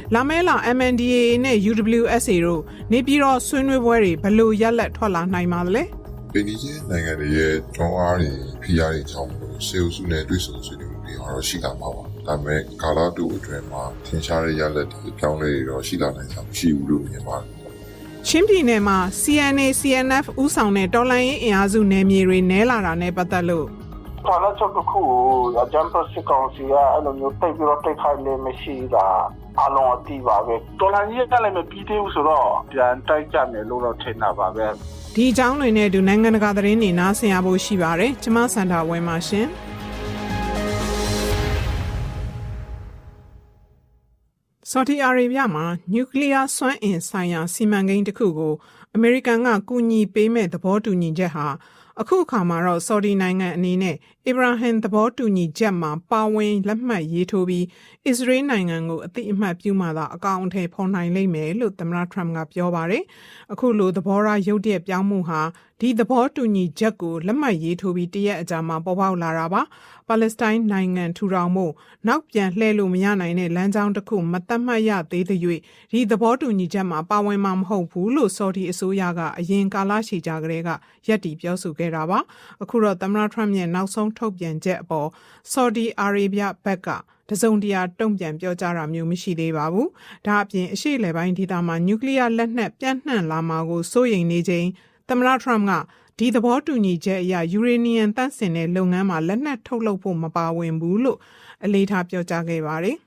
လာမဲလာ MNDAA နဲ့ UWSA တို့နေပြည်တော်ဆွေးနွေးပွဲတွေဘယ်လိုရက်လက်ထွက်လာနိုင်ပါသလဲပင်ကြီးချင်းနိုင်ငံတွေရဲ့ကျောင်းအားတွေဖိအားတွေကြောင့်စေအုပ်စုနဲ့တွေ့ဆုံဆွေးနွေးမှုတွေတော့ရှိလာမှာပါဒါပေမဲ့ကာလတူအတွင်းမှာထင်ရှားတဲ့ရက်လက်တွေပြောင်းလဲတော့ရှိလာနိုင်ဆောင်ရှိဘူးလို့မြင်ပါတယ်ချင်းပြည်နယ်မှာ CNA CNF ဥဆောင်တဲ့တော်လှန်ရေးအင်အားစုနယ်မြေတွေနဲလာတာနဲ့ပတ်သက်လို့ဌာနချုပ်တစ်ခုအကြံပေးစစ်ကောင်စီကအဲ့လိုမျိုးတိတ်ပြီးတော့တိတ်ခိုင်းနေမရှိတာအလုံးအတိပါပဲတော်လှန်ရေးကလည်းမပြီးသေးဘူးဆိုတော့ပြန်တိုက်ကြမယ်လို့တော့ထင်တာပါပဲဒီအကြောင်းတွေနဲ့အတူနိုင်ငံတကာသတင်းတွေနားဆင်ရဖို့ရှိပါတယ်ကျမစန္ဒာဝင်းပါရှင်ဆော်ဒီအာရေဗျမှာနျူကလ িয়ার စွမ်းအင်ဆိုင်ရာစီမံကိန်းတစ်ခုကိုအမေရိကန်ကကူညီပေးမဲ့သဘောတူညီချက်ဟာအခုအခါမှာတော့ဆော်ဒီနိုင်ငံအနေနဲ့အစ္စရာဟင်သဘောတူညီချက်မှာပါဝင်လက်မှတ်ရေးထိုးပြီးအစ္စရေးနိုင်ငံကိုအသိအမှတ်ပြုမှသာအကောင့်အထည်ဖော်နိုင်လိမ့်မယ်လို့သမ္မတထရမ့်ကပြောပါတယ်။အခုလိုသဘောထားရုတ်တရက်ပြောင်းမှုဟာဒီသဘောတူညီချက်ကိုလက်မှတ်ရေးထိုးပြီးတရက်အကြာမှာပေါ်ပေါက်လာတာပါ။ပါလက်စတိုင်းနိုင်ငံထူထောင်မှုနောက်ပြန်လှည့်လို့မရနိုင်တဲ့လမ်းကြောင်းတစ်ခုမသတ်မှတ်ရသေးသရွေ့ဒီသဘောတူညီချက်မှာပါဝင်မှာမဟုတ်ဘူးလို့ဆော်ဒီအစိုးရကအရင်ကာလရှည်ကြာကတည်းကရပ်တည်ပြောဆိုခဲ့တာပါ။အခုတော့သမ္မတထရမ့်ရဲ့နောက်ဆုံးထုတ်ပြန်ချက်အပေါ်ဆော်ဒီအာရေဗျဘက်ကတစုံတရာတုံ့ပြန်ပြောကြားတာမျိုးမရှိသေးပါဘူး။ဒါအပြင်အရှေ့အလယ်ပိုင်းဒေသမှာနျူကလ িয়ার လက်နက်ပြန့်နှံ့လာမှာကိုစိုးရိမ်နေချိန်သမ္မတထရမ့်ကဒီသဘောတူညီချက်အရယူရေနီယံသန့်စင်တဲ့လုပ်ငန်းမှာလက်နက်ထုတ်လုပ်ဖို့မပါဝင်ဘူးလို့အလေးထားပြောကြားခဲ့ပါတယ်။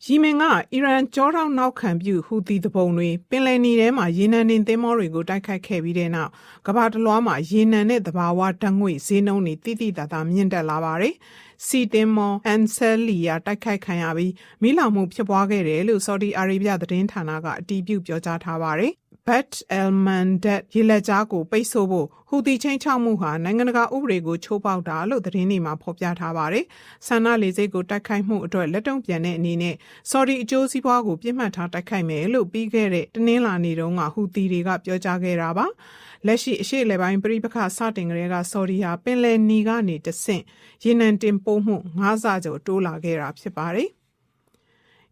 ယီမင်ကအီရန်ကြောထောက်နောက်ခံပြုဟူသီတပုံတွေပင်လယ်နီထဲမှာရေနံတင်သင်္ဘောတွေကိုတိုက်ခိုက်ခဲ့ပြီးတဲ့နောက်ကမ္ဘာတစ်လွှားမှာရေနံနဲ့သဘာဝဓာတ်ငွေ့ဈေးနှုန်းတွေတိတိတသာမြင့်တက်လာပါတယ်။စီတင်မော်အန်ဆယ်လီယာတိုက်ခိုက်ခံရပြီးမိလောင်မှုဖြစ်ပွားခဲ့တယ်လို့ဆော်ဒီအာရေဗျသတင်းဌာနကအတည်ပြုပြောကြားထားပါတယ်။ Bat al-Mandab ရေလက်ကြားကိုပိတ်ဆို့ဖို့ဟူသီချင်းချောက်မှုဟာနိုင်ငံတကာဥပဒေကိုချိုးဖောက်တာလို့သတင်းတွေမှာဖော်ပြထားပါတယ်။ဆန္ဒလေဆိပ်ကိုတိုက်ခိုက်မှုအတွက်လက်တုံ့ပြန်တဲ့အနေနဲ့ဆော်ဒီအကျိုးစီးပွားကိုပြစ်မှတ်ထားတိုက်ခိုက်မယ်လို့ပြီးခဲ့တဲ့တနင်္လာနေ့တုန်းကဟူသီတွေကပြောကြားခဲ့တာပါ။လက်ရှိအရှေ့အလယ်ပိုင်းပြည်ပခါစတင်ကလေးကဆော်ဒီဟာပင်လယ်နီကနေတဆင့်ရေနံတင်ပို့မှု9ဆကျော်တိုးလာခဲ့တာဖြစ်ပါတယ်။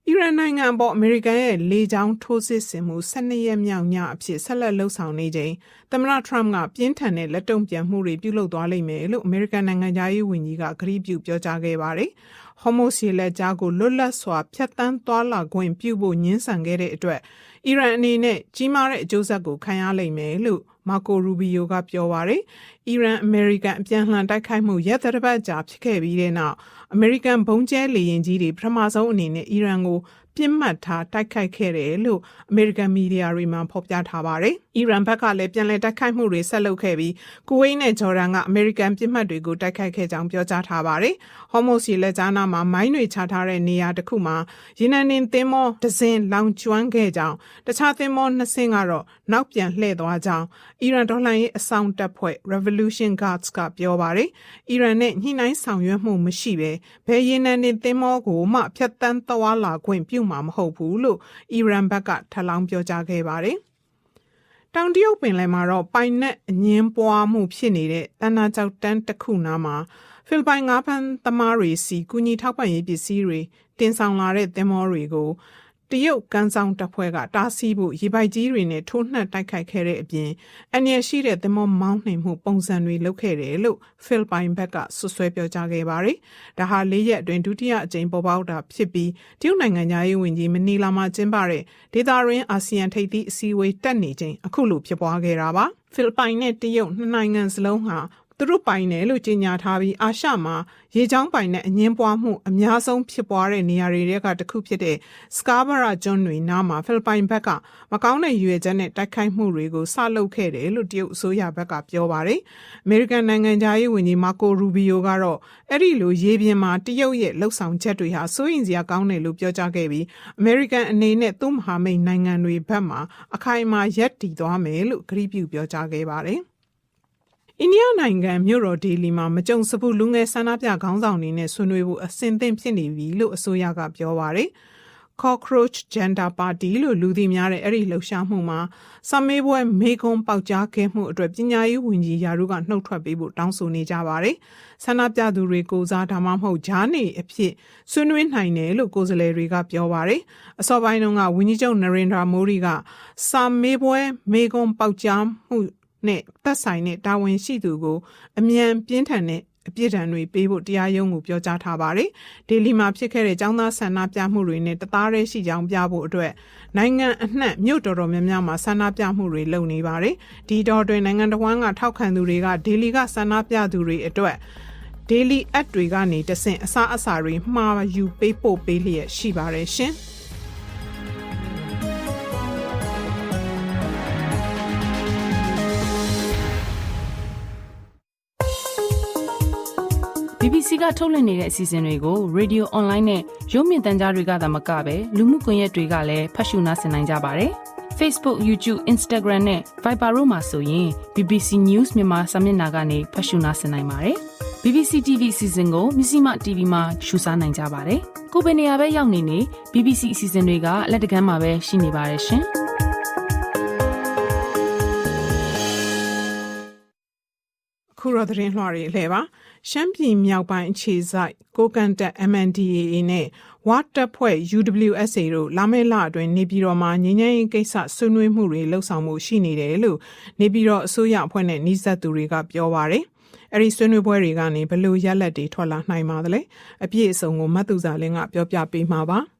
အီရန်နိုင်ငံပေါ်အမေရိကန်ရဲ့လေကြောင်းထိုးစစ်ဆင်မှု12ရက်မြောက်ညအဖြစ်ဆက်လက်လှုပ်ဆောင်နေချိန်သမ္မတထရမ့်ကပြင်းထန်တဲ့လက်တုံ့ပြန်မှုတွေပြုလုပ်သွားလိမ့်မယ်လို့အမေရိကန်နိုင်ငံသားရေးဝန်ကြီးကကတိပြုပြောကြားခဲ့ပါတယ်။ဟော်မုတ်စီလက်ကြားကိုလွတ်လပ်စွာဖျက်ဆီးသွားလာခွင့်ပြုဖို့ညှင်းဆန်ခဲ့တဲ့အတွက်အီရန်အနေနဲ့ကြီးမားတဲ့အကျိုးဆက်ကိုခံရလိမ့်မယ်လို့မာကိုရူဘီယိုကပြောပါတယ်။အီရန်အမေရိကန်အပြန်လှန်တိုက်ခိုက်မှုရက်သတ္တပတ်ကြာဖြစ်ခဲ့ပြီးတဲ့နောက်အမေရိကန်ဘုံကျဲလေယာဉ်ကြီးတွေပထမဆုံးအနေနဲ့အီရန်ကိုပြစ်မှတ်ထားတိုက်ခိုက်ခဲ့တယ်လို့အမေရိကန်မီဒီယာတွေမှာဖော်ပြထားပါတယ်။အီရန်ဘက်ကလည်းပြန်လည်တိုက်ခိုက်မှုတွေဆက်လုပ်ခဲ့ပြီးကူဝိတ်နဲ့ဂျော်ဒန်ကအမေရိကန်ပြစ်မှတ်တွေကိုတိုက်ခိုက်ခဲ့ကြောင်းပြောကြားထားပါတယ်။ဟော်မုတ်စီလက်ကြားနာမှာမိုင်းတွေချထားတဲ့နေရာတစ်ခုမှာရေနံတင်သင်္ဘောတစ်စင်းလောင်ကျွမ်းခဲ့ကြောင်းတခြားသင်္ဘော2စင်းကတော့နောက်ပြန်လှည့်သွားကြောင်းအီရန်ဒေါ်လာရေးအဆောင်တပ်ဖွဲ့ Revolution Guards ကပြောပါတယ်။အီရန်နဲ့ညှိနှိုင်းဆောင်ရွက်မှုမရှိဘဲဘယ်ရေနံတင်သင်္ဘောကိုမှဖျက်ဆီးသွားလာခွင့်ပြုမှာမဟုတ်ဘူးလို့အီရန်ဘက်ကထပ်လောင်းပြောကြားခဲ့ပါတယ်။တောင်တရုတ်ပင်လယ်မှာတော့ပိုင်နက်အငင်းပွားမှုဖြစ်နေတဲ့တန်းနာကျောက်တန်းတစ်ခုနားမှာဖိလစ်ပိုင်ငါးဖမ်းသမားတွေစီကူညီထောက်ပံ့ရေးပစ္စည်းတွေတင်ဆောင်လာတဲ့သင်္ဘောတွေကိုတရုတ်ကန်ဆောင်တပ်ဖွဲ့ကတားဆီးဖို့ရေပိုက်ကြီးတွေနဲ့ထိုးနှက်တိုက်ခိုက်ခဲ့တဲ့အပြင်အန္တရာယ်ရှိတဲ့သင်္ဘောမောင်းနှင်မှုပုံစံတွေလုပ်ခဲ့တယ်လို့ဖိလစ်ပိုင်ဘက်ကဆွဆွဲပြောကြားခဲ့ပါတယ်။ဒါဟာ4ရက်အတွင်းဒုတိယအကြိမ်ပေါ်ပေါက်တာဖြစ်ပြီးတရုတ်နိုင်ငံသားရေးဝန်ကြီးမနီလာမှာကျင်းပတဲ့ဒေသတွင်းအာဆီယံထိပ်သီးအစည်းအဝေးတက်နေချိန်အခုလိုဖြစ်ပွားခဲ့တာပါ။ဖိလစ်ပိုင်နဲ့တရုတ်နှစ်နိုင်ငံစလုံးဟာသူတို့ပိုင်တယ်လို့ကြေညာထားပြီးအာရှမှာရေချောင်းပိုင်နဲ့အငင်းပွားမှုအများဆုံးဖြစ်ပွားတဲ့နေရာတွေကတစ်ခုဖြစ်တဲ့စကာဘာရာကျွန်းတွေနားမှာဖိလစ်ပိုင်ဘက်ကမကောင်းတဲ့ရွေချက်နဲ့တိုက်ခိုက်မှုတွေကိုစလုပ်ခဲ့တယ်လို့တရုတ်အစိုးရဘက်ကပြောပါတယ်။အမေရိကန်နိုင်ငံသားရေးဝန်ကြီးမာကိုရူဘီယိုကတော့အဲ့ဒီလိုရေပြင်မှာတရုတ်ရဲ့လှုပ်ဆောင်ချက်တွေဟာစိုးရိမ်စရာကောင်းတယ်လို့ပြောကြားခဲ့ပြီးအမေရိကန်အနေနဲ့သူ့မဟာမိတ်နိုင်ငံတွေဘက်မှာအခိုင်အမာရပ်တည်သွားမယ်လို့ကတိပြုပြောကြားခဲ့ပါတယ်။အိန္ဒိယနိုင်ငံမြို့တော်ဒေလီမှာမကြုံစဘူးလူငယ်ဆန္ဒပြခေါင်းဆောင်တွေနဲ့ဆွေးနွေးဖို့အဆင်သင့်ဖြစ်နေပြီလို့အစိုးရကပြောပါတယ်။ Cockroach Gender Party လို့လူသိများတဲ့အဲ့ဒီလှုပ်ရှားမှုမှာစာမေးပွဲမေကွန်ပေါက်ကြားခဲ့မှုအတွက်ပညာရေးဝန်ကြီးယာရုကနှုတ်ထွက်ပေးဖို့တောင်းဆိုနေကြပါတယ်။ဆန္ဒပြသူတွေကိုစားဒါမှမဟုတ်ဂျားနေအဖြစ်ဆွေးနွေးနိုင်တယ်လို့ကိုယ်စားလှယ်တွေကပြောပါတယ်။အစောပိုင်းတုန်းကဝန်ကြီးချုပ်နရိန္ဒရာမိုဒီကစာမေးပွဲမေကွန်ပေါက်ကြားမှုနဲ့သက်ဆိုင်တဲ့တာဝန်ရှိသူကိုအမြန်ပြင်းထန်တဲ့အပြစ်ဒဏ်တွေပေးဖို့တရားရုံးကိုပြောကြားထားပါတယ်။ဒေလီမှာဖြစ်ခဲ့တဲ့ចောင်းသားဆန္ဒပြမှုတွေနဲ့တသားတည်းရှိကြောင်းပြဖို့အတွက်နိုင်ငံအနှံ့မြို့တော်တော်များများမှာဆန္ဒပြမှုတွေလုပ်နေပါတယ်။ဒီတော့တွင်နိုင်ငံတော်ဝန်ကထောက်ခံသူတွေကဒေလီကဆန္ဒပြသူတွေအတွက်ဒေလီအပ်တွေကနေတဆင့်အစားအစာတွေမှာယူပေးပို့ပေးလျက်ရှိပါတယ်ရှင်။ BBC ကထုတ်လွှင့်နေတဲ့အစီအစဉ်တွေကို Radio Online နဲ့ရုပ်မြင်သံကြားတွေကသာမကပဲလူမှုကွန်ရက်တွေကလည်းဖတ်ရှုနားဆင်နိုင်ကြပါတယ်။ Facebook, YouTube, Instagram နဲ့ Viber တို့မှာဆိုရင် BBC News မြန်မာစာမျက်နှာကနေဖတ်ရှုနားဆင်နိုင်ပါတယ်။ BBC TV အစီအစဉ်ကိုMisima TV မှာရှုစားနိုင်ကြပါတယ်။ကိုယ်ပဲနေရာပဲရောက်နေ BBC အစီအစဉ်တွေကလက်တကမ်းမှာပဲရှိနေပါတယ်ရှင်။ခုတော့သတင်းလွှာတွေလဲပါရှမ်းပြည်မြောက်ပိုင်းအခြေစိုက်ကိုကန်တက် MNDAA နဲ့ဝါတပ်ဖွဲ့ UWSA တို့လာမယ့်လအတွင်းနေပြည်တော်မှာငြိမ်းချမ်းရေးကိစ္စဆွေးနွေးမှုတွေလှုပ်ဆောင်မှုရှိနေတယ်လို့နေပြည်တော်အစိုးရအဖွဲ့နဲ့နှိစက်သူတွေကပြောပါတယ်။အဲဒီဆွေးနွေးပွဲတွေကနေဘယ်လိုရလဒ်တွေထွက်လာနိုင်ပါသလဲ။အပြည့်အစုံကိုမတ်သူစာလင်းကပြောပြပေးမှာပါ။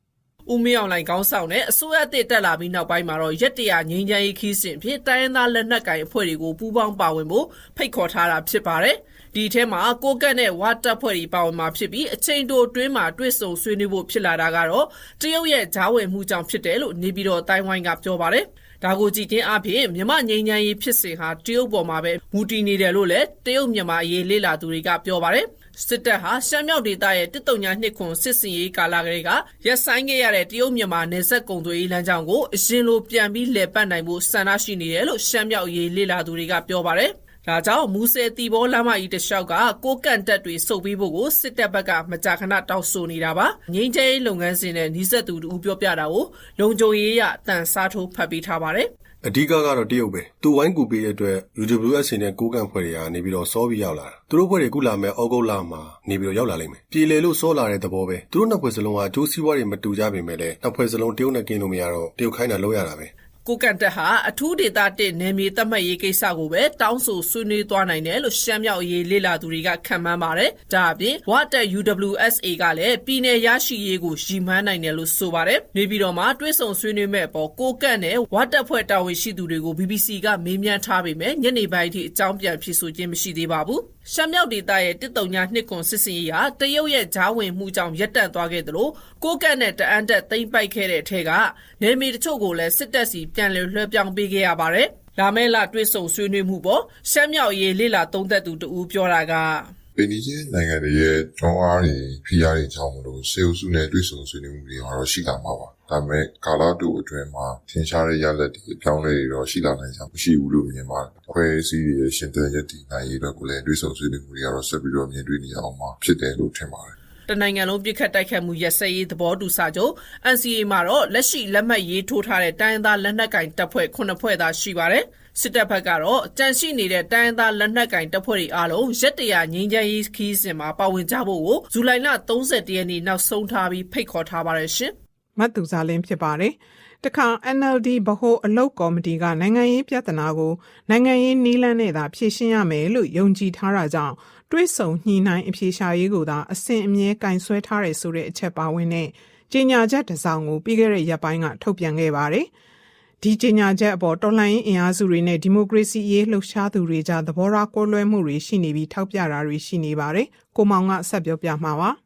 ဦးမင်းအောင်လှိုင်ခေါင်းဆောင်တဲ့အစိုးရတစ်တက်လာပြီးနောက်ပိုင်းမှာတော့ရက်တရာငြိမ်းချမ်းရေးခီးစဉ်ဖြစ်တိုင်းရင်းသားလက်နက်ကိုင်အဖွဲ့တွေကိုပူးပေါင်းပါဝင်ဖို့ဖိတ်ခေါ်ထားတာဖြစ်ပါတယ်။ဒီထဲမှာကိုကတ်နဲ့ဝါတပ်ဖွဲ့တွေပါဝင်မှာဖြစ်ပြီးအချိန်တိုအတွင်းမှာတွေ့ဆုံဆွေးနွေးဖို့ဖြစ်လာတာကတော့တရုတ်ရဲ့ဂျားဝင်မှုကြောင့်ဖြစ်တယ်လို့နေပြည်တော်အတိုင်းဝိုင်းကပြောပါတယ်။ဒါကိုကြည့်ခြင်းအပြင်မြန်မာငြိမ်းချမ်းရေးဖြစ်စဉ်ဟာတရုတ်ပေါ်မှာပဲမူတည်နေတယ်လို့လည်းတရုတ်မြန်မာအရေးလေ့လာသူတွေကပြောပါတယ်။စစ်တပ်ဟာရှမ်းမြောက်ဒေသရဲ့139စစ်စင်ရေးကာလကလေးကရက်ဆိုင်ခဲ့ရတဲ့တရုတ်မြန်မာနယ်စပ်ကုန်သွယ်ရေးလမ်းကြောင်းကိုအရင်လိုပြန်ပြီးလည်ပတ်နိုင်ဖို့ဆန္ဒရှိနေတယ်လို့ရှမ်းမြောက်ရေးလေ့လာသူတွေကပြောပါတယ်။ဒါကြောင့်မူဆယ်တီဘောလမ်းမကြီးတလျှောက်ကကိုကန့်တက်တွေစုပ်ပြီးဖို့ကိုစစ်တပ်ဘက်ကမကြာခဏတောက်ဆိုနေတာပါငင်းကျဲလုပ်ငန်းစဉ်နဲ့နှိစက်သူတို့ပြောပြတာကိုလုံခြုံရေးရအတန်စားထိုးဖတ်ပေးထားပါတယ်အဓိကကတော့တရုတ်ပဲသူဝိုင်းကူပေးတဲ့အတွက် UWSA နဲ့ကိုကန့်ဖွဲ့တွေကနေပြီးတော့စောပြီးရောက်လာတာသူတို့ဖွဲ့တွေခုလာမဲ့ဩဂုတ်လမှာနေပြီးတော့ရောက်လာလိမ့်မယ်ပြည်လေလို့စောလာတဲ့သဘောပဲသူတို့နှစ်ဖွဲ့စလုံးကအကျိုးစီးပွားတွေမတူကြပေမဲ့လည်းနှစ်ဖွဲ့စလုံးတရုတ်နဲ့ကင်းလို့မရတော့တရုတ်ခိုင်းတာလုပ်ရတာပဲကိုကန်တက်ဟာအထူးဒေသတစ်နယ်မြေသတ်မှတ်ရေးကိစ္စကိုပဲတောင်းဆိုဆွေးနွေးသွားနိုင်တယ်လို့ရှမ်းမြောက်ရေးလေ့လာသူတွေကခန့်မှန်းပါတယ်။ဒါအပြင်ဝါတက် UWSA ကလည်းပြည်내ရရှိရေးကိုရည်မှန်းနိုင်တယ်လို့ဆိုပါတယ်။နေပြည်တော်မှာတွဲဆုံဆွေးနွေးမဲ့ပေါ်ကိုကန့်နဲ့ဝါတက်ဖွဲ့တာဝန်ရှိသူတွေကို BBC ကမေးမြန်းထားပေမဲ့ညနေပိုင်းထိအကြောင်းပြန်ဖြေဆိုခြင်းမရှိသေးပါဘူး။ရှမ်းမြောက်ဒေသရဲ့139စစ်စင်ရေးဟာတရုတ်ရဲ့ဂျားဝင်မှုကြောင့်ရပ်တန့်သွားခဲ့သလိုကိုကန့်နဲ့တအန်းတက်သိမ်းပိုက်ခဲ့တဲ့အထက်ကနေမီတချို့ကိုလည်းစစ်တပ်စီပြန်လည်လွှဲပြောင်းပေးခဲ့ရပါတယ်။လာမယ့်လတွဲဆုံဆွေးနွေးမှုပေါ်ရှမ်းမြောက်ရေးလေ့လာသုံးသပ်သူတူပြောတာကပင်ကြီးနိုင်ငံတွေရဲ့တွန်းအားတွေဖိအားတွေကြောင့်မလို့စေအုပ်စုနဲ့တွေ့ဆုံဆွေးနွေးမှုတွေတော့ရှိလာမှာပါ။ဒါပေမဲ့ကာလတူအတွင်းမှာထင်ရှားတဲ့ရလဒ်တွေအပြောင်းလဲတွေတော့ရှိလာနိုင်ချာမရှိဘူးလို့မြင်ပါတယ်။ခွဲစည်းရဲ့ရှင်သန်ရည်တည်နိုင်ရေးတော့ကိုလည်းတွေ့ဆုံဆွေးနွေးမှုတွေကတော့ဆက်ပြီးတော့မြင်တွေ့နေရအောင်မှာဖြစ်တယ်လို့ထင်ပါတယ်။တနိုင်ငံလုံးပြစ်ခတ်တိုက်ခတ်မှုရက်စက်ရေးသဘောတူစာချုပ် NCA မှာတော့လက်ရှိလက်မှတ်ရေးထိုးထားတဲ့တိုင်းရင်းသားလက်နက်ကင်တပ်ဖွဲ့9ဖွဲ့သာရှိပါတယ်။စစ်တပ်ဘက်ကတော့ကြန့်ရှိနေတဲ့တိုင်းရင်းသားလက်နက်ကင်တပ်ဖွဲ့တွေအားလုံးရက်တရာငြိမ်းချမ်းရေးခီးစဉ်မှာပါဝင်ကြဖို့ကိုဇူလိုင်လ30ရက်နေ့နောက်ဆုံးထားပြီးဖိတ်ခေါ်ထားပါတယ်ရှင်။မတ်သူစားလင်းဖြစ်ပါတယ်။တခါ NLD ဗဟိုအလုပ်ကော်မတီကနိုင်ငံရေးပြဿနာကိုနိုင်ငံရေးနည်းလမ်းနဲ့သာဖြေရှင်းရမယ်လို့ယုံကြည်ထားတာကြောင့်တွဲဆုံညှိနှိုင်းအဖြေရှာရေးကိုသာအစဉ်အမြဲကင်ဆွဲထားတယ်ဆိုတဲ့အချက်ပါဝင်တဲ့ကြေညာချက်တစ်စောင်ကိုပြီးခဲ့တဲ့ရက်ပိုင်းကထုတ်ပြန်ခဲ့ပါတယ်။ဒီကြေညာချက်အပေါ်တော်လှန်ရေးအင်အားစုတွေနဲ့ဒီမိုကရေစီရေးလှုပ်ရှားသူတွေကြားသဘောထားကွဲလွဲမှုတွေရှိနေပြီးထောက်ပြတာတွေရှိနေပါတယ်။ကိုမောင်ကဆက်ပြောပြမှာပါ။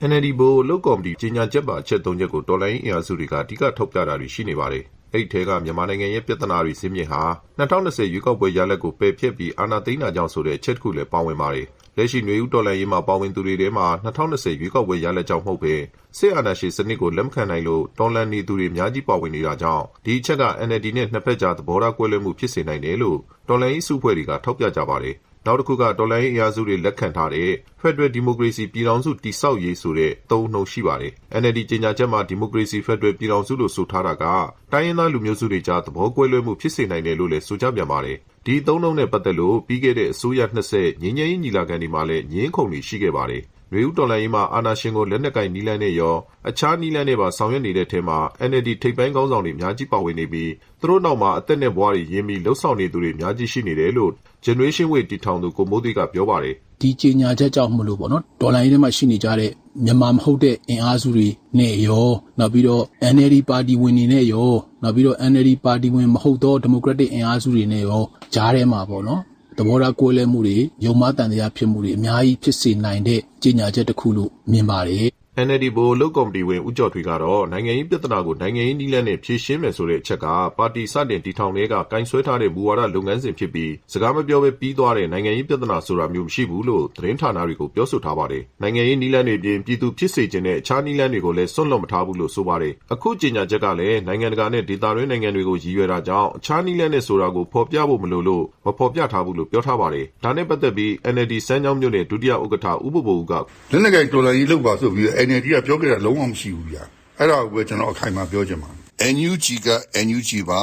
NLD ဘို့လုတ်ကော်မတီကြေညာချက်ပါအချက်၃ချက်ကိုတော်လှန်ရေးအင်အားစုတွေကအဓိကထုတ်ပြတာတွေရှိနေပါတယ်။အဲ့ဒီထဲကမြန်မာနိုင်ငံရဲ့ပြဿနာတွေဇင်းမြစ်ဟာ2020ရွေးကောက်ပွဲရလဒ်ကိုပယ်ဖျက်ပြီးအာဏာသိမ်းတာကြောင့်ဆိုတဲ့အချက်တစ်ခုလည်းပါဝင်ပါတယ်။လက်ရှိຫນွေဦးတော်လှန်ရေးမှာပါဝင်သူတွေထဲမှာ2020ရွေးကောက်ပွဲရလဒ်ကြောင့်မဟုတ်ဘဲစစ်အာဏာရှင်စနစ်ကိုလက်မခံနိုင်လို့တော်လှန်နေသူတွေအများကြီးပါဝင်နေတာကြောင့်ဒီအချက်က NLD နဲ့နှစ်ဖက်ကြားသဘောထားကွဲလွဲမှုဖြစ်စေနိုင်တယ်လို့တော်လှန်ရေးစုဖွဲ့တွေကထောက်ပြကြပါတယ်။ နောက်တစ်ခုကတော်လှန်ရေးအင်အားစုတွေလက်ခံထားတဲ့ Federal Democracy ပြည်ထောင်စုတည်ဆောက်ရေးဆိုတဲ့သုံးနှုန်းရှိပါတယ်။ NLD ကြေညာချက်မှာ Democracy Federal ပြည်ထောင်စုလို့ဆိုထားတာကတိုင်းရင်းသားလူမျိုးစုတွေကြားသဘောကွဲလွဲမှုဖြစ်စေနိုင်တယ်လို့လည်းဆိုကြပြန်ပါတယ်။ဒီသုံးနှုန်းနဲ့ပတ်သက်လို့ပြီးခဲ့တဲ့အစိုးရ20ငြိမ်းချမ်းရေးညီလာခံဒီမှာလည်းငြင်းခုန်တွေရှိခဲ့ပါတယ်။နွေဦးတော်လှန်ရေးမှာအာဏာရှင်ကိုလက်နက်ကင်နီးလန်းနဲ့ရောအခြားနီးလန်းနဲ့ပါဆောင်ရွက်နေတဲ့ထဲမှာ NLD ထိပ်ပိုင်းခေါင်းဆောင်တွေအများကြီးပါဝင်နေပြီးသူတို့နောက်မှာအသက်နဲ့ဘဝတွေရင်းပြီးလှုပ်ဆောင်နေသူတွေအများကြီးရှိနေတယ်လို့ Generation Way တည်ထောင်သူကိုမိုးသိကပြောပါတယ်ဒီကြေညာချက်ကြောင့်မလို့ပေါ့နော်ဒေါ်လာရင်းထဲမှာရှိနေကြတဲ့မြန်မာမဟုတ်တဲ့အင်အားစုတွေနဲ့ရောနောက်ပြီးတော့ NLD ပါတီဝင်တွေနဲ့ရောနောက်ပြီးတော့ NLD ပါတီဝင်မဟုတ်သော Democratic အင်အားစုတွေနဲ့ရောကြားထဲမှာပေါ့နော်သဘောထားကွဲလွဲမှုတွေယုံမှားတန်တရားဖြစ်မှုတွေအများကြီးဖြစ်စေနိုင်တဲ့ကြေညာချက်တစ်ခုလို့မြင်ပါတယ် NLD ဘိုလုတ်ကော်မတီဝင်ဦးကျော်ထွေကတော့နိုင်ငံရေးပြဿနာကိုနိုင်ငံရေးနည်းလမ်းနဲ့ဖြေရှင်းမယ်ဆိုတဲ့အချက်ကပါတီစတင်တည်ထောင်တဲ့ကကင်ဆွဲထားတဲ့မူဝါဒလုပ်ငန်းစဉ်ဖြစ်ပြီးစကားမပြောဘဲပြီးသွားတဲ့နိုင်ငံရေးပြဿနာဆိုတာမျိုးမရှိဘူးလို့သတင်းဌာနတွေကိုပြောဆိုထားပါတယ်။နိုင်ငံရေးနည်းလမ်းတွေပြင်ပြည်သူဖြစ်စေခြင်းနဲ့အခြားနည်းလမ်းတွေကိုလည်းစွန့်လွတ်မထားဘူးလို့ဆိုပါတယ်။အခုကြေညာချက်ကလည်းနိုင်ငံတကာနဲ့ဒေသတွင်းနိုင်ငံတွေကိုရည်ရွယ်တာကြောင့်အခြားနည်းလမ်းနဲ့ဆိုတာကိုဖော်ပြဖို့မလိုလို့မဖော်ပြထားဘူးလို့ပြောထားပါတယ်။ဒါနဲ့ပတ်သက်ပြီး NLD စမ်းချောင်းမြို့နယ်ဒုတိယဥက္ကဋ္ဌဦးဘိုဘိုဦးကလက်နက်ကင်တော်လှန်ရေးလုပ်ပါဆိုပြီး NLD ကပြောခဲ့တာလုံးဝမရှိဘူးဗျာအဲ့ဒါကိုပဲကျွန်တော်အခိုင်အမာပြောချင်ပါတယ် NUG က NUG ပါ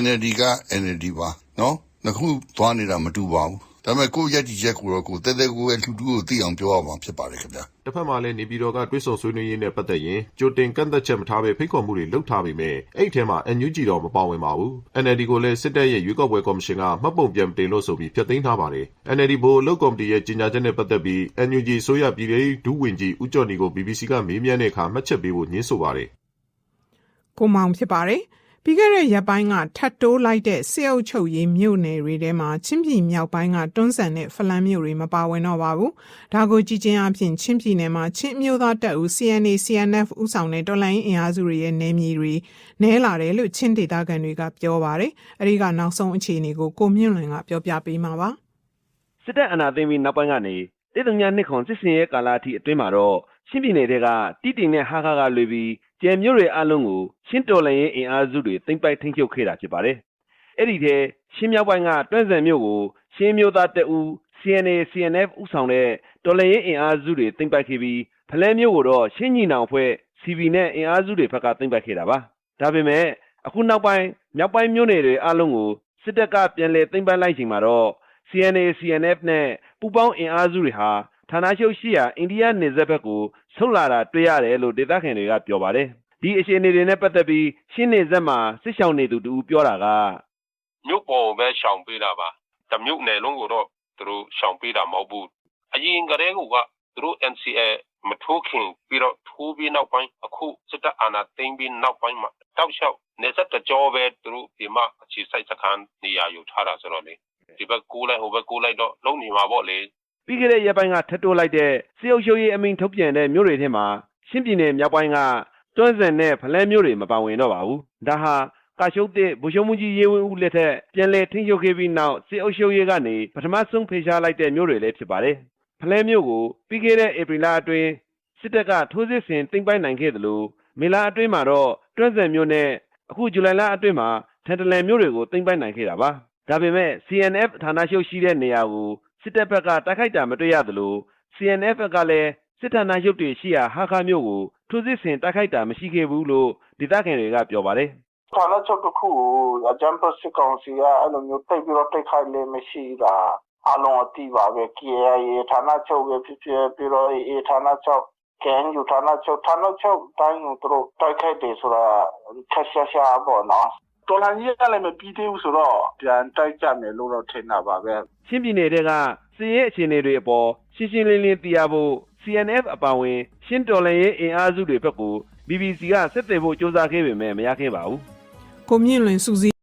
NLD က NLD ပါနော်နှစ်ခုသွားနေတာမတူပါဘူးဒါပေမဲ့ကိုယ့်ရက်ကြီးချက်ကိုတော့ကိုယ်တဲတဲကိုယ်လူတူကိုသိအောင်ပြောရမှာဖြစ်ပါတယ်ခင်ဗျာတစ်ဖက်မှာလည်းနေပြည်တော်ကတွဲဆုံဆွေးနွေးရေးနဲ့ပတ်သက်ရင်ကြိုတင်ကန့်သက်ချက်မထားဘဲဖိတ်ခေါ်မှုတွေလုပ်ထားပေမဲ့အဲ့ထဲမှာ NUG တော့မပါဝင်ပါဘူး NLD ကိုလည်းစစ်တပ်ရဲ့ရွေးကောက်ပွဲကော်မရှင်ကမှတ်ပုံပြန်တင်လို့ဆိုပြီးဖျက်သိမ်းထားပါတယ် NLD ဘိုလုတ်ကော်မတီရဲ့ကြေညာချက်နဲ့ပတ်သက်ပြီး NUG ဆိုရပြည်ရေးဒုဝန်ကြီးဦးကျော်နီကို BBC ကမေးမြန်းတဲ့အခါမှတ်ချက်ပေးဖို့ညှင်းဆိုပါတယ်ကိုမောင်ဖြစ်ပါတယ်ပြီးခဲ့တဲ့ရက်ပိုင်းကထပ်တိုးလိုက်တဲ့စစ်အုပ်ချုပ်ရေးမြို့နယ်တွေထဲမှာချင်းပြည်မြောက်ပိုင်းကတွန်းဆန်တဲ့ဖလန်းမြို့တွေမပါဝင်တော့ပါဘူး။ဒါကိုကြည့်ချင်းအပြင်ချင်းပြည်နယ်မှာချင်းမျိုးသားတပ်ဦး CNA CNF ဦးဆောင်တဲ့တော်လှန်ရေးအင်အားစုတွေရဲ့နယ်မြေတွေနည်းလာတယ်လို့ချင်းဒေသခံတွေကပြောပါတယ်။အဲဒီကနောက်ဆုံးအခြေအနေကိုကိုမြင့်လွင်ကပြောပြပေးမှာပါ။စစ်တပ်အာဏာသိမ်းပြီးနောက်ပိုင်းကနေပြည်သူများနှစ်ခွန်စစ်စင်ရဲ့ကာလအထိအတွင်းမှာတော့ချင်းပြည်နယ်တွေကတိတိနဲ့ဟာခါကလွေပြီးကျယ်မြို့တွေအလုံးကိုရှင်းတော်လှန်ရေးအင်အားစုတွေသိမ်းပိုက်ထိန်းချုပ်ခဲ့တာဖြစ်ပါတယ်။အဲ့ဒီထဲရှင်းမြောက်ပိုင်းကတွန်းဆန်မြို့ကိုရှင်းမျိုးသားတပ်ဦး CNA CNF ဦးဆောင်တဲ့တော်လှန်ရေးအင်အားစုတွေသိမ်းပိုက်ခဲ့ပြီးဖလဲမြို့ကိုတော့ရှင်းညီနောင်ဖွဲ့ CB နဲ့အင်အားစုတွေဘက်ကသိမ်းပိုက်ခဲ့တာပါ။ဒါပေမဲ့အခုနောက်ပိုင်းမြောက်ပိုင်းမြို့နယ်တွေအလုံးကိုစစ်တပ်ကပြန်လည်သိမ်းပိုက်လိုက်ချိန်မှာတော့ CNA CNF နဲ့ပူးပေါင်းအင်အားစုတွေဟာဌာနချုပ်ရှိရာအိန္ဒိယနယ်စပ်ဘက်ကိုဆုတ်လာတာတွေ့ရတယ်လို့ဒေသခံတွေကပြောပါတယ်။ဒီအခြေအနေတွေနဲ့ပတ်သက်ပြီးရှင်းနေဆက်မှာစစ်ဆောင်နေသူတူပြောတာကမြို့ပေါ်ပဲရှောင်ပေးတာပါ။တမြို့နယ်လုံးကိုတော့သူတို့ရှောင်ပေးတာမဟုတ်ဘူး။အရင်ကတည်းကသူတို့ NCA မထိုးခင်ပြီးတော့ထိုးပြီးနောက်ပိုင်းအခုစစ်တပ်အာဏာသိမ်းပြီးနောက်ပိုင်းမှာတောက်လျှောက်နေဆက်တကြောပဲသူတို့ဒီမှာအခြေစိုက်စခန်းနေရာယူထားတာဆိုတော့လေဒီဘက်ကိုလိုက်ဟိုဘက်ကိုလိုက်တော့လုံးနေမှာပေါ့လေပြီးခဲ့တဲ့ရက်ပိုင်းကထပ်တိုးလိုက်တဲ့စစ်အုပ်ချုပ်ရေးအမိန့်ထုတ်ပြန်တဲ့မြို့တွေထဲမှာရှင်းပြည်နယ်မြောက်ပိုင်းကတွန်းစင်နဲ့ဖလဲမြို့တွေမပါဝင်တော့ပါဘူးဒါဟာကာရှုပ်တဲ့ဗိုလ်ချုပ်မှုကြီးရေဝင်းဦးလက်ထက်ပြန်လည်ထိန်းချုပ်ခဲ့ပြီးနောက်စစ်အုပ်ချုပ်ရေးကနေပထမဆုံးဖေရှားလိုက်တဲ့မြို့တွေလည်းဖြစ်ပါတယ်ဖလဲမြို့ကိုပြီးခဲ့တဲ့ဧပြီလအတွင်းစစ်တပ်ကထိုးစစ်ဆင်သိမ်းပိုက်နိုင်ခဲ့တယ်လို့မေလအတွင်းမှာတော့တွန်းစင်မြို့နဲ့အခုဇူလိုင်လအတွင်းမှာထန်တလန်မြို့တွေကိုသိမ်းပိုက်နိုင်ခဲ့တာပါဒါပေမဲ့ CNF ဌာနချုပ်ရှိတဲ့နေရာကိုစစ်တပ်ဘက်ကတိုက်ခိုက်တာမတွေ့ရသလို CNF ကလည်းစစ်ဌာနချုပ်တွေရှိရာဟာခါမြို့ကိုထိုးစစ်ဆင်တိုက်ခိုက်တာမရှိခဲ့ဘူးလို့ဒေသခံတွေကပြောပါတယ်ဌာနချုပ်တစ်ခုကိုအကြမ်းဖက်စစ်ကောင်စီကအဲ့လိုမျိုးတိတ်ပြီးတော့တိုက်ခိုက်လေမရှိတာအလုံးအတိပါပဲ KIA ဌာနချုပ်ပဲဖြစ်ဖြစ်ပြီးတော့ AA ဌာနချုပ်KNU ဌာနချုပ်တိုင်းကိုသူတို့တိုက်ခိုက်တယ်ဆိုတာချက်ရှာပေါ့နော်တော်လိုင်းကြီးကလည်းမပြီးသေးဘူးဆိုတော့ပြန်တိုက်ကြမယ်လို့တော့ထင်တာပါပဲရှင်းပြည်နယ်တွေကစစ်ရေးအခြေအနေတွေအပေါ်ရှင်းရှင်းလင်းလင်းသိရဖို့ CNF အပါအဝင်ရှင်းတော်လှန်ရေးအင်အားစုတွေဘက်ကို BBC ကဆက်သွယ်ဖို့ကြိုးစားခဲ့ပေမဲ့မရခဲ့ပါဘူးကိုမြင့်လွင်စူစီ